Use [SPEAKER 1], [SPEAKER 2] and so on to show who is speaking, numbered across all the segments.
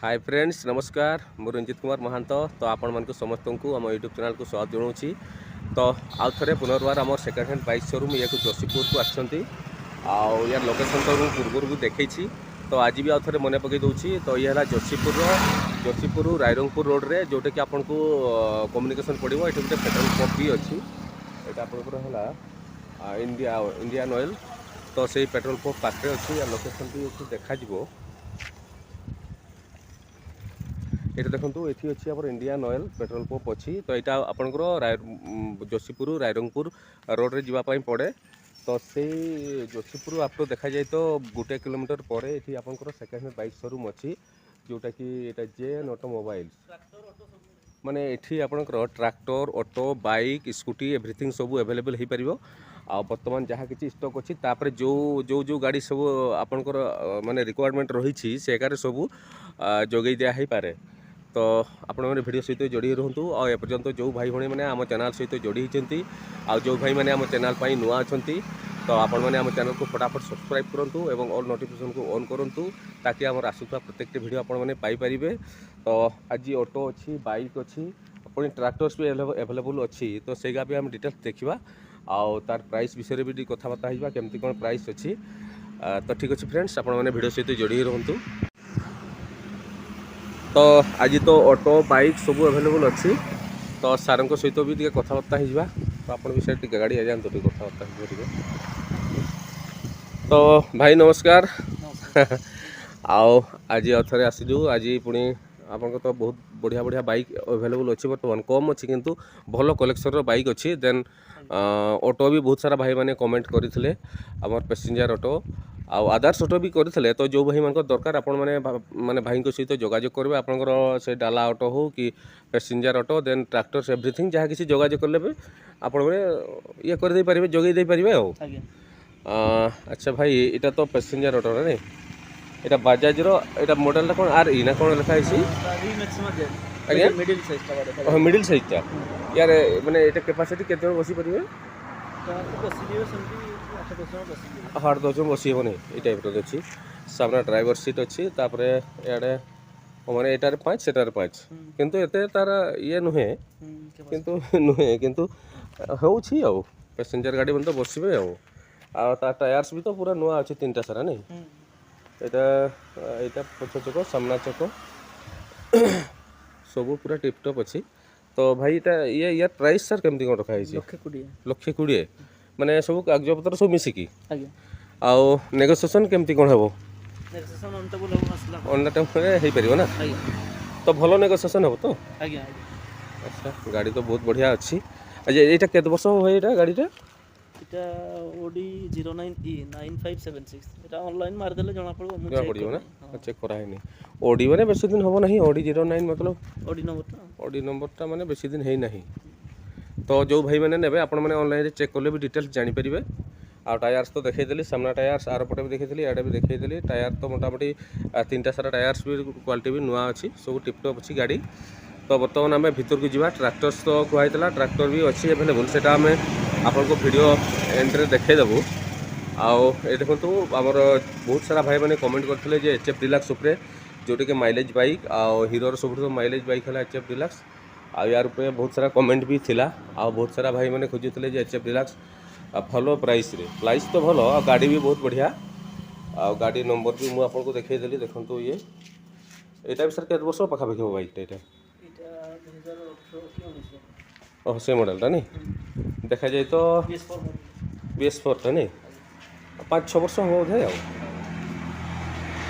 [SPEAKER 1] Hi friends नमस्कार मु रंजित कुमार महांत तो आपण मानक समस्त को आम यूट्यूब चैनल को स्वागत जनाऊँगी। तो आउ थे पुनर्बार आम सेकेंड हैंड बाइक शोरूम या जोशीपुर को आसछंती यार लोकेशन तो पूर्व को देखी। तो आज भी आउ थे मन पकई दूसरी। तो ये जोशीपुर रायरंगपुर रोड रे जोटा कि आपन को कम्युनिकेशन पड़ो ये गोटे पेट्रोल पंप भी अच्छी। यहाँ आपंकर इंडियन ऑयल तो से पेट्रोल पंप पाखे अच्छी लोकेशन भी देखा। ये देखो ये अच्छी आम इंडियन ऑयल पेट्रोल पंप अच्छी। तो यहाँ आपंकर जोशीपुर रायरंगपुर रोड रे जावाई पड़े। तो से जोशीपुर आपको देखा जाए तो 1 किलोमीटर पर ये आपंकर सेकेंड हैंड बाइक शोरूम अच्छी जोटा कि ये जेन ऑटोमोबाइल माने ये आपंकर tractor auto bike scooty everything सब अवेलेबल हो पार। आ बर्तमान जहाँ किसी स्टॉक अच्छी तापर जो जो जो गाड़ी सब आपंकर माने रिक्वायरमेंट रही से सब जोगई दिया हो पारे। तो आपण मैंने वीडियो सहित जोड़ी रुहतु आपर्यंत जो भाई भाई मैंने आम चैनल सहित जोड़ी होती जो भाई मैंने आम चैनल पर नुआ अच्छा तो आपण मैंने आम चैनल को फटाफट सब्सक्राइब करूँ और ऑल नोटिफिकेशन को ऑन करूँ ताकि आम आसूा प्रत्येक वीडियो आपण मैंने पाइपर। तो आज ऑटो अच्छी बाइक अच्छी पुणी ट्रैक्टर्स भी अवेलेबल अच्छी। तो सेगा भी आम डिटेल्स देखा आउ तार प्राइस विषय भी कथबार्ता होगा केमती कौन प्राइस अच्छी। तो ठीक अच्छे फ्रेंड्स आपण मैंने वीडियो सहित जोड़ी रुहतु। तो आज तो ऑटो बाइक सब अवेलेबल अच्छी। तो सार सहित भी टे कथबार्ता हो तो आप विषय गाड़ी आ जातु टे कथबार्ता। तो भाई नमस्कार आओ आज थे आसलु आज पुणी आपन तो बहुत बढ़िया बढ़िया बाइक अवेलेबल अच्छी बर्तमान कम अच्छी किंतु भल कलेक्शन बाइक अच्छी। देन ऑटो भी बहुत सारा भाई मैंने कमेंट करते आमर पैसेंजर ऑटो आउ आदर्श ऑटो भी करते। तो जो भाई मान दरकार आपण मैंने भाई सहित जोगाजोग करेंगे आपंकर से डाला ऑटो हो कि passenger auto then tractors everything जहाँ किसी जोगाजोग कले भी आपण मैंने ये करदे पारे जोगई पारे। अच्छा भाई यहाँ तो पैसेंजर ऑटो ना यहाँ बजाज रो मॉडल कौन आर ई ना कौन लिखाई आज्ञा मिडिल साइजटा यार मैंने यहाँ कैपेसिटी केते बसी पारे 8-10 जन बसी हेनी ये टाइप अच्छी। सामने ड्राइवर सीट अच्छी तापर इे मैंने यहाँ 5 सेटार 5 किंतु एते तार ये नुहे किंतु नुहे किंतु होउछि आउ पैसेंजर गाड़ी तो बसबे आ टायर्स भी तो पूरा नुआ अच्छी 3टा सारा नहीं यहाँ पछ चक सामना चक सब पूरा टिपटप अच्छी। तो भाई ये यार प्राइस सर केमती कौन रखाई 1,20,000 माने सब कागजपत्र सब मिसिकी आउ नेगोसिएशन केमती कौन हे ऑन टाइम हो पार ना तो भल नेगोसिएशन हे तो। अच्छा गाड़ी तो बहुत बढ़िया अच्छी। अच्छा यहाँ केत वर्ष हो भाई गाड़ीटा
[SPEAKER 2] এটা ওডি 09E 9576 এটা অনলাइन मार देले जणा
[SPEAKER 1] पड़ो ना चेक करा है ओडी माने बेसी दिन हम नहीं ओडी 09 मतलब ओडी नंबरटा माने बेसी दिन है नहीं। तो जो भाई मैंने ने आपण मैंने ऑनलाइन चेक कले भी डिटेल्स जानी परिबे। आ टायर्स तो देखैदेली सामना टायर्स आर पटे भी देखैदेली आडे भी देखैदेली टायर तो मोटामोटी 3टा सारा टायर्स भी क्वालिटी भी नुआ अच्छी सब टिपटप अच्छी गाड़ी। तो बर्तमान आम भीतर को जावा ट्रैक्टर्स तो कहला ट्रैक्टर भी अच्छी एवेलेबल से आम आपन को वीडियो एंड रे देखैदेबू। आउ ये देखो आमर बहुत सारा भाई मैंने कमेंट करते HF डिलक्स उपरे जोटा कि माइलेज बाइक आउ हीरोर सब माइलेज बाइक है HF डिलक्स आ यार पे बहुत सारा कमेंट भी थिला आ बहुत सारा भाई मैंने खोजुले HF डिलक्स भल प्राइस तो भल आ गाड़ी भी बहुत बढ़िया आ गाड़ी नंबर भी मुझे आपको देखईदेली देखो ये यहाँ सर केत वर्ष पाखापाखि हो बाइकटा यहाँ ओह से मॉडलटा नहीं देखा जाए तो BS4 टा नहीं 5-6 वर्ष हो बोधे आ।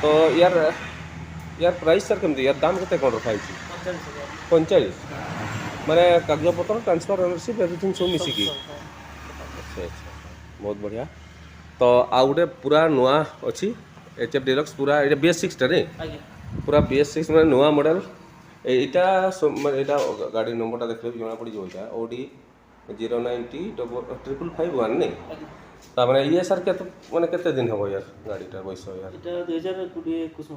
[SPEAKER 1] तो यार प्राइस सर केमती यार दाम केते कौन रखाई 45 माने कागजपत्र ट्रांसफर ओनरशिप एवरीथिंग सब मिसिकी। अच्छा अच्छा बहुत बढ़िया। तो आउ गोटे पूरा नुआ अच्छी HF डिलक्स पूरा ये BS6 टा नहीं पूरा BS6 माने नुआ मॉडल यहाँ गाड़ी नंबरटा देखले भी जना पड़ जाए ओडी 09T 555 नहीं तार ये सर के मैंने केते दिन हम यार गाड़ीटा बयस यार 2020-21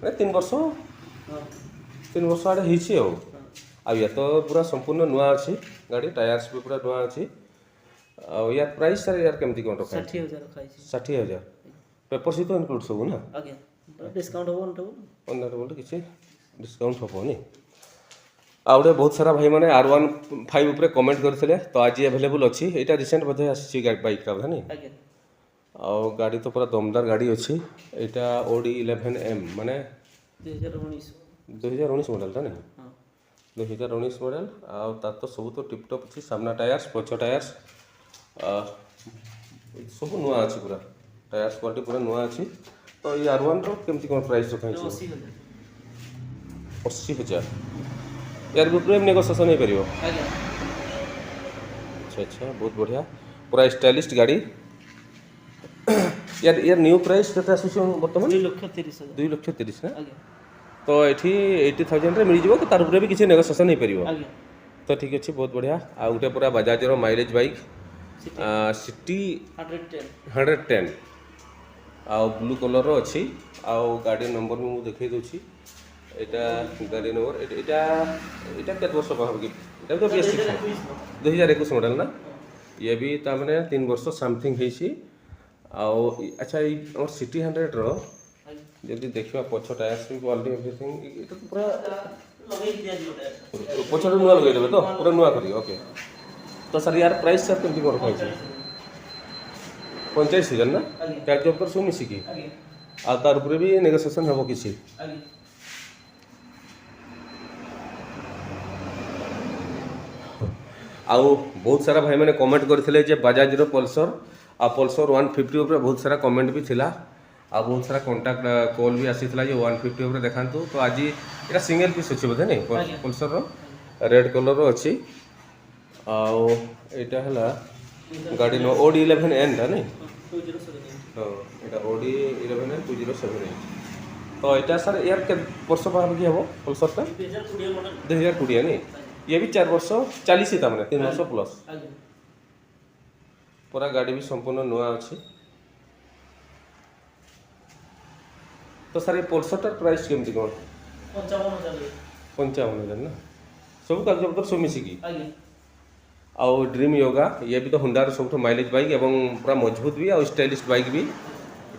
[SPEAKER 1] मैंने 3 वर्ष आड़े हो या तो पूरा संपूर्ण नुआ अच्छी गाड़ी टायर्स भी पूरा नुआ अच्छी। यार प्राइस सर यार केमती कौन रखा
[SPEAKER 2] 60,000
[SPEAKER 1] 60,000 पेपर सी तो इनक्लूड सब ना
[SPEAKER 2] डिस्काउंट हो अनटेबल
[SPEAKER 1] ଅନାର କିଛି ଡିସକାଉଣ୍ଟ ହେବନି। ଆଉ ଗୋଟେ ବହୁତ ସାରା ଭାଇମାନେ R15 ଉପରେ କମେଣ୍ଟ କରିଥିଲେ, ତ ଆଜି ଆଭେଲେବୁଲ୍ ଅଛି। ଏଇଟା ରିସେଣ୍ଟ ବୋଧେ ଆସିଛି ବାଇକ୍ଟା ବୋଧେ ନାଇଁ?
[SPEAKER 2] ଆଜ୍ଞା
[SPEAKER 1] ଆଉ ଗାଡ଼ି ତ ପୁରା ଦମଦାର ଗାଡ଼ି ଅଛି। ଏଇଟା OD 11M ମାନେ
[SPEAKER 2] 2019
[SPEAKER 1] 2019 ମଡ଼େଲଟା ନାଇଁ?
[SPEAKER 2] ହଁ
[SPEAKER 1] 2019 ମଡ଼େଲ। ଆଉ ତାର ତ ସବୁ ତ ଟିପଟପ୍ ଅଛି, ସାମ୍ନା ଟାୟାର୍ସ, ପଛ ଟାୟାର୍ସ ସବୁ ନୂଆ ଅଛି ପୁରା। ଟାୟାର୍ସ କ୍ୱାଲିଟି ପୁରା ନୂଆ ଅଛି। ତ ଏଇ R1ର କେମିତି କ'ଣ ପ୍ରାଇସ୍ ରଖା ହେଇଛି?
[SPEAKER 2] 80,000
[SPEAKER 1] 80,000। ୟାର ଭିତରେ ନେଗୋସିଏସନ୍ ହେଇପାରିବ?
[SPEAKER 2] ଆଜ୍ଞା
[SPEAKER 1] ଆଚ୍ଛା ଆଚ୍ଛା, ବହୁତ ବଢ଼ିଆ, ପୁରା ଷ୍ଟାଇଲିଷ୍ଟ ଗାଡ଼ି। ୟାର ନ୍ୟୁ ପ୍ରାଇସ୍ କେତେ ଆସୁଛି ବର୍ତ୍ତମାନ?
[SPEAKER 2] 2,30,000
[SPEAKER 1] 2,30,000 ନା?
[SPEAKER 2] ଆଜ୍ଞା
[SPEAKER 1] ତ ଏଠି 80,000ରେ ମିଳିଯିବ, କି ତାର ଉପରେ ବି କିଛି ନେଗୋସିଏସନ୍ ହେଇପାରିବ?
[SPEAKER 2] ଆଜ୍ଞା
[SPEAKER 1] ତ ଠିକ୍ ଅଛି, ବହୁତ ବଢ଼ିଆ। ଆଉ ଗୋଟେ ପୁରା ବାଜାଜର ମାଇଲେଜ୍ ବାଇକ୍ ସିଟି 110 ଆଉ ବ୍ଲୁ କଲର୍ର ଅଛି। ଆଉ ଗାଡ଼ି ନମ୍ବର ବି ମୁଁ ଦେଖାଇ ଦେଉଛି। ଏଇଟା ଗାଡ଼ି ନମ୍ବର ଏଇଟା ଏଇଟା କେତେ ବର୍ଷ ପାଖାପାଖି? ଏଇଟା ତ BS6 2021 ମଡ଼େଲ ନା? ଇଏ ବି ତାମାନେ 3 ବର୍ଷ ସମଥିଙ୍ଗ ହେଇଛି। ଆଉ ଆଚ୍ଛା, ଏଇ ଆମର ସିଟି 100ର ଯଦି ଦେଖିବା ପଛ ଟାୟାର୍ସ ବି କ୍ୱାଲିଟି ଏଭ୍ରିଥିଙ୍ଗ, ଏଇଟା ତ ପୁରା ପଛରେ ନୂଆ ଲଗେଇଦେବେ ତ, ପୁରା ନୂଆ କରିବେ? ଓକେ। ତ ସାର୍ ୟାର ପ୍ରାଇସ୍ ସାର୍ କେମିତି କ'ଣ ରଖାହେଇଛି? 45,000 ନା? କ୍ୟାଟ୍ ଜବ୍ ସବୁ ମିଶିକି? ଆଉ ତାର ଉପରେ ବି ନେଗୋସିଏସନ୍ ହେବ କିଛି? ଆଉ ବହୁତ ସାରା ଭାଇମାନେ କମେଣ୍ଟ କରିଥିଲେ ଯେ ବାଜାଜର ପଲ୍ସର ଆଉ ପଲ୍ସର 150 ଉପରେ ବହୁତ ସାରା କମେଣ୍ଟ ବି ଥିଲା। ଆଉ ବହୁତ ସାରା କଣ୍ଟାକ୍ଟ କଲ୍ ବି ଆସିଥିଲା ଯେ 150 ଉପରେ ଦେଖାନ୍ତୁ। ତ ଆଜି ଏଇଟା ସିଙ୍ଗଲ ପିସ୍ ଅଛି ବୋଧେ ନାଇଁ? ପଲ୍ସରର ରେଡ୍ କଲର୍ର ଅଛି। ଆଉ ଏଇଟା ହେଲା ଗାଡ଼ି OD 11Nଟା ନାଇଁ? ହଁ, ଏଇଟା OD 11N 2078। ତ ଏଇଟା ସାର୍ ୟାର କେତେ ବର୍ଷ ପାଖାପାଖି ହେବ ପଲ୍ସରଟା? 2020 ନାଇଁ? ଇଏ ବି 4 ବର୍ଷ ଚାଲିଛି, ତାମାନେ 3 ବର୍ଷ ପ୍ଲସ୍। ପୁରା ଗାଡ଼ି ବି ସମ୍ପୂର୍ଣ୍ଣ ନୂଆ ଅଛି। ତ ସାର୍ ଏ ପଲ୍ସରଟାର ପ୍ରାଇସ୍ କେମିତି କ'ଣ? 55,000 ନା? ସବୁ କାଗଜପତ୍ର ସବୁ ମିଶିକି? ଆଉ ଡ୍ରିମ୍ ୟୋଗା, ଇଏ ବି ତ ହୁଣ୍ଡାର ସବୁଠୁ ମାଇଲେଜ୍ ବାଇକ୍ ଏବଂ ପୁରା ମଜବୁତ ବି ଆଉ ଷ୍ଟାଇଲିଷ୍ଟ ବାଇକ୍ ବି।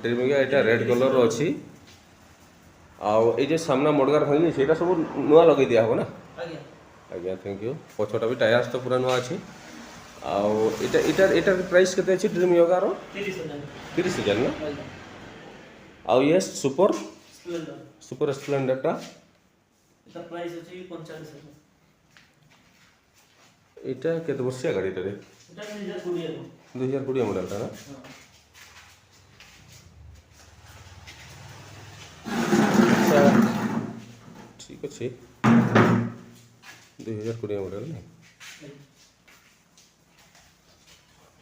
[SPEAKER 1] ଡ୍ରିମ୍ ୟୋଗା ଏଇଟା ରେଡ୍ କଲର୍ର ଅଛି। ଆଉ ଏଇ ଯେ ସାମ୍ନା ମଡ଼ଗାର ଭାଙ୍ଗିନି ସେଇଟା ସବୁ ନୂଆ ଲଗେଇ ଦିଆହେବ ନା? ଆଜ୍ଞା, ଥ୍ୟାଙ୍କ ୟୁ। ପଛଟା ବି ଟାୟାର୍ସ ତ ପୁରା ନୂଆ ଅଛି। ଆଉ ଏଇଟାର ପ୍ରାଇସ୍ କେତେ ଅଛି ଡ୍ରିମ୍ ୟୋଗାର? 30,000 ନା? ଆଉ ଇଏ ସୁପର ସ୍ପ୍ଲେଣ୍ଡରଟା? ଏଇଟା କେତେ ବର୍ଷିଆ ଗାଡ଼ିଟାରେ? 2020 ମଡ଼େଲଟା ନା? ଆଚ୍ଛା, ଠିକ୍ ଅଛି। 2020 ମଡ଼େଲ ନାଇଁ?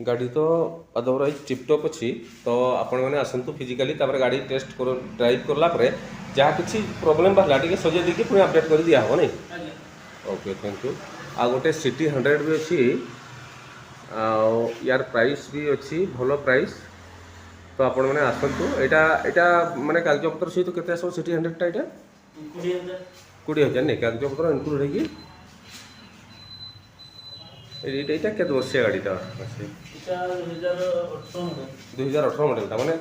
[SPEAKER 1] ଗାଡ଼ି ତ ଅଦରୱାଇଜ୍ ଟିପଟପ୍ ଅଛି। ତ ଆପଣମାନେ ଆସନ୍ତୁ ଫିଜିକାଲି, ତାପରେ ଗାଡ଼ି ଟେଷ୍ଟ ଡ୍ରାଇଭ୍ କଲା ପରେ ଯାହା କିଛି ପ୍ରୋବ୍ଲେମ୍ ବାହାରିଲା ଟିକେ ସଜେଇ ଦେଇକି ପୁଣି ଅପଡ଼େଟ୍ କରି ଦିଆହେବ ନାଇଁ? Okay, thank you. ଆଉ ଗୋଟେ ସିଟି 100 ବି ଅଛି। ଆଉ ୟାର ପ୍ରାଇସ୍ ବି ଅଛି, ଭଲ ପ୍ରାଇସ୍। ତ ଆପଣମାନେ ଆସନ୍ତୁ। ଏଇଟା ମାନେ କାଗଜପତ୍ର ସହିତ କେତେ ଆସିବ ସିଟି 100ଟା? ଏଇଟା 20,000 ନାଇଁ? କାଗଜପତ୍ର ଇନକ୍ଲୁଡ଼ ହେଇକି ଏଇଟା କେତେ ବର୍ଷିଆ ଗାଡ଼ିଟା ଅଛି? 2018 ମଡ଼େଲଟା, ମାନେ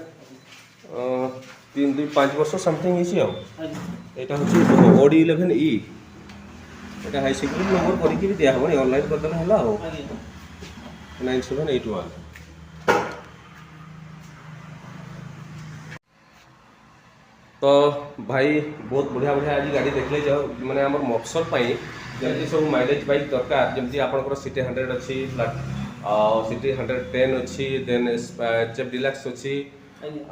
[SPEAKER 1] 5 ବର୍ଷ ସମଥିଙ୍ଗ ହେଇଛି। ଆଉ ଏଇଟା ହେଉଛି OD 11E। ଏଇଟା ହାଇ ସିକ୍ୟୁରିଟି ନମ୍ବର କରିକି ବି ଦିଆହେବନି, ଅନଲାଇନ୍ କରିଦେଲେ ହେଲା। ଆଉ 9781। ତ ଭାଇ ବହୁତ ବଢ଼ିଆ ଆଜି ଗାଡ଼ି ଦେଖିଲେ, ଯାଉ ମାନେ ଆମର ମଫସଲ ପାଇଁ ଯେମିତି ସବୁ ମାଇଲେଜ୍ ବାଇକ୍ ଦରକାର, ଯେମିତି ଆପଣଙ୍କର ସିଟି 100 ଅଛି, ଆଉ ସିଟି 110 ଅଛି, ଦେନ୍ HF ଡିଲକ୍ସ ଅଛି,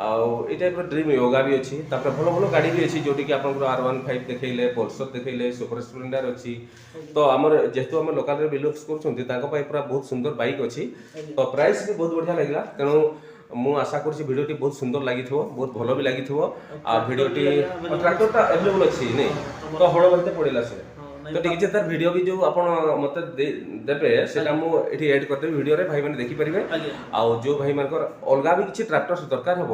[SPEAKER 1] ଆଉ ଏଇ ଟାଇପ୍ର ଡ୍ରିମ୍ ୟୋଗା ବି ଅଛି। ତାପରେ ଭଲ ଭଲ ଗାଡ଼ି ବି ଅଛି, ଯେଉଁଠିକି ଆପଣଙ୍କର R15 ଦେଖେଇଲେ, ପଲ୍ସର ଦେଖେଇଲେ, ସୁପର ସ୍ପ୍ଲେଣ୍ଡର ଅଛି। ତ ଆମର ଯେହେତୁ ଆମେ ଲୋକାଲରେ ବିଲଙ୍ଗସ୍ କରୁଛନ୍ତି, ତାଙ୍କ ପାଇଁ ପୁରା ବହୁତ ସୁନ୍ଦର ବାଇକ୍ ଅଛି। ତ ପ୍ରାଇସ୍ ବି ବହୁତ ବଢ଼ିଆ ଲାଗିଲା। ତେଣୁ ମୁଁ ଆଶା କରୁଛି ଭିଡ଼ିଓଟି ବହୁତ ସୁନ୍ଦର ଲାଗିଥିବ, ବହୁତ ଭଲ ବି ଲାଗିଥିବ। ଆଉ ଭିଡ଼ିଓଟି ଟ୍ରାକ୍ଟରଟା ଆଭେଲେବୁଲ୍ ଅଛି ନାଇଁ? ତ ହଳ କରିତେ ପଡ଼ିଲା ସେ। ତ ଟିକେ ଯେ ତାର ଭିଡ଼ିଓ ବି ଯେଉଁ ଆପଣ ମୋତେ ଦେବେ ସେଇଟା ମୁଁ ଏଠି ଏଡ୍ କରିଦେବି ଭିଡ଼ିଓରେ, ଭାଇମାନେ ଦେଖିପାରିବେ। ଆଉ ଯେଉଁ ଭାଇମାନଙ୍କର ଅଲଗା ବି କିଛି ଟ୍ରାକ୍ଟର ଦରକାର ହେବ,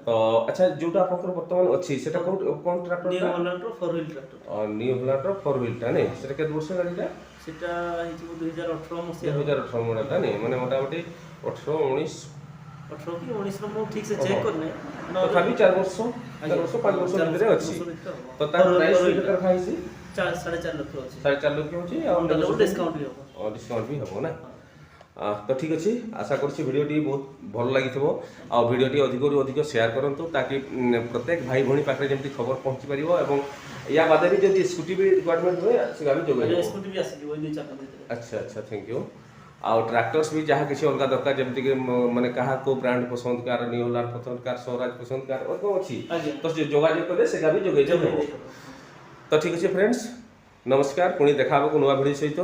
[SPEAKER 1] ତ ଆଚ୍ଛା ଯେଉଁଟା ଆପଣଙ୍କର ବର୍ତ୍ତମାନ ଅଛି ସେଇଟା କ'ଣ ଟ୍ରାକ୍ଟର?
[SPEAKER 2] ନ୍ୟୁ ହଲାଣ୍ଡର 4 ହ୍ୱିଲ୍ ଟ୍ରାକ୍ଟର।
[SPEAKER 1] ନ୍ୟୁ ହଲାଣ୍ଡର 4 ହ୍ୱିଲ୍ଟା ନାଇଁ? ସେଟା କେତେ ବର୍ଷ ଗାଡ଼ିଟା?
[SPEAKER 2] ସେଟା ହେଇଯିବ 2018 ମସିହା।
[SPEAKER 1] 2018 ମଡ଼େଲଟା ନାଇଁ? ମାନେ ମୋଟାମୋଟି 18, 19
[SPEAKER 2] 18 କି 19 ମୁଁ ଠିକ ସେ ଚେକ୍ କରିନି
[SPEAKER 1] ତଥାପି 4 ବର୍ଷ 5 ବର୍ଷ ଭିତରେ ଅଛି। ତ ତାର ପ୍ରାଇସ୍ କେତେ ରଖା ହେଇଛି?
[SPEAKER 2] 4.5 ଲକ୍ଷ ଅଛି।
[SPEAKER 1] 4.5 ଲକ୍ଷ ଅଛି ଆଉ
[SPEAKER 2] ଡିସ୍କାଉଣ୍ଟ ବି ହବ।
[SPEAKER 1] ଡିସ୍କାଉଣ୍ଟ ବି ହେବ ନା। ତ ଠିକ୍ ଅଛି, ଆଶା କରୁଛି ଭିଡ଼ିଓଟି ବହୁତ ଭଲ ଲାଗିଥିବ ଆଉ ଭିଡ଼ିଓଟି ଅଧିକରୁ ଅଧିକ ସେୟାର କରନ୍ତୁ ତାକି ପ୍ରତ୍ୟେକ ଭାଇ ଭଉଣୀ ପାଖରେ ଯେମିତି ଖବର ପହଞ୍ଚି ପାରିବ ଏବଂ ୟା ବାଦେ ବି ଯଦି ସ୍କୁଟି ବି ରିକ୍ୱାରମେଣ୍ଟ ହୁଏ ସେଟା ବି ଯୋଗାଇ ଦେବ।
[SPEAKER 2] ସ୍କୁଟି ବି ଆସିଯିବ ଏଇ 2 ଚାକା ଭିତରେ।
[SPEAKER 1] ଆଚ୍ଛା ଆଚ୍ଛା, ଥ୍ୟାଙ୍କ ୟୁ। ଆଉ ଟ୍ରାକ୍ଟର୍ସ ବି ଯାହା କିଛି ଅଲଗା ଦରକାର ଯେମିତିକି ମାନେ କାହା କେଉଁ ବ୍ରାଣ୍ଡ ପସନ୍ଦ, କାହାର ନିଉ ହଲାଣ୍ଡ ପସନ୍ଦ, କାହାର ସ୍ୱରାଜ ପସନ୍ଦ, କାହାର ଅଛି ତ ଯୋଗାଯୋଗ କଲେ ସେଟା ବି ଯୋଗାଇ ଦେବ। ତ ଠିକ୍ ଅଛି ଫ୍ରେଣ୍ଡସ୍, ନମସ୍କାର, ପୁଣି ଦେଖା ହେବାକୁ ନୂଆ ଭିଡ଼ିଓ ସହିତ।